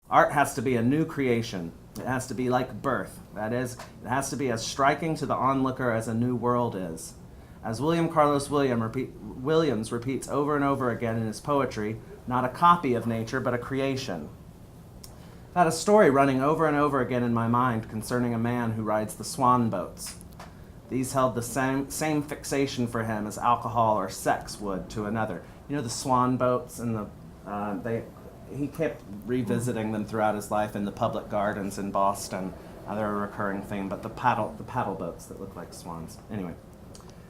Art has to be a new creation. It has to be like birth. That is, it has to be as striking to the onlooker as a new world is. As William Carlos Williams repeats over and over again in his poetry, not a copy of nature, but a creation. I had a story running over and over again in my mind concerning a man who rides the swan boats. These held the same fixation for him as alcohol or sex would to another. You know the swan boats and he kept revisiting them throughout his life in the public gardens in Boston. They're a recurring theme, but the paddle boats that look like swans. Anyway,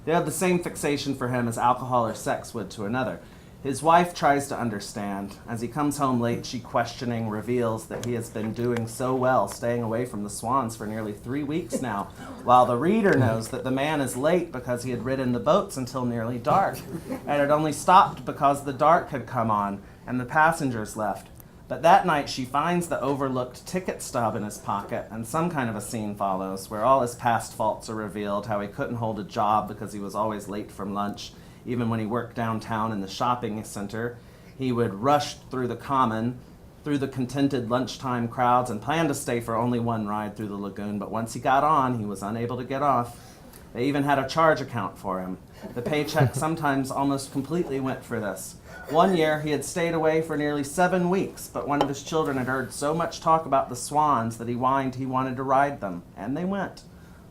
they have the same fixation for him as alcohol or sex would to another. His wife tries to understand. As he comes home late, she questioning reveals that he has been doing so well, staying away from the swans for nearly 3 weeks now, while the reader knows that the man is late because he had ridden the boats until nearly dark, and had only stopped because the dark had come on and the passengers left. But that night she finds the overlooked ticket stub in his pocket, and some kind of a scene follows, where all his past faults are revealed, how he couldn't hold a job because he was always late from lunch. Even when he worked downtown in the shopping center, he would rush through the common, through the contented lunchtime crowds, and planned to stay for only one ride through the lagoon. But once he got on, he was unable to get off. They even had a charge account for him. The paycheck sometimes almost completely went for this. One year, he had stayed away for nearly 7 weeks, but one of his children had heard so much talk about the swans that he whined he wanted to ride them, and they went.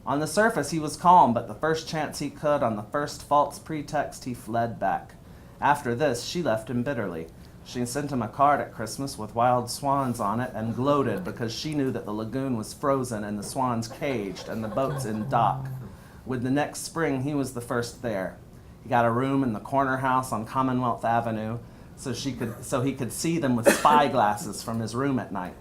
On the surface, he was calm, but the first chance he could, on the first false pretext, he fled back. After this, she left him bitterly. She sent him a card at Christmas with wild swans on it and gloated because she knew that the lagoon was frozen and the swans caged and the boats in dock. With the next spring, he was the first there. He got a room in the corner house on Commonwealth Avenue so he could see them with spy glasses from his room at night.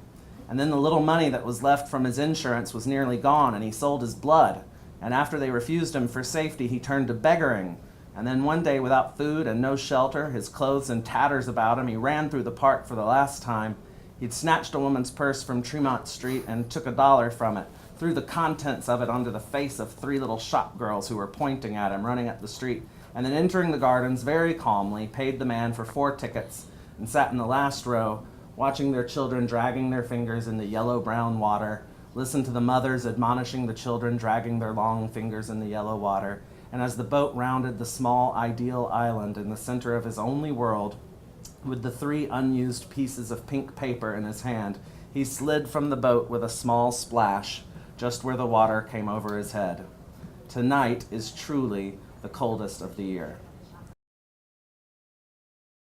And then the little money that was left from his insurance was nearly gone, and he sold his blood. And after they refused him for safety, he turned to beggaring. And then one day, without food and no shelter, his clothes in tatters about him, he ran through the park for the last time. He'd snatched a woman's purse from Tremont Street and took $1 from it, threw the contents of it onto the face of 3 little shop girls who were pointing at him, running up the street, and then entering the gardens very calmly, paid the man for 4 tickets, and sat in the last row, watching their children dragging their fingers in the yellow-brown water, listened to the mothers admonishing the children dragging their long fingers in the yellow water, and as the boat rounded the small ideal island in the center of his only world, with the 3 unused pieces of pink paper in his hand, he slid from the boat with a small splash, just where the water came over his head. Tonight is truly the coldest of the year.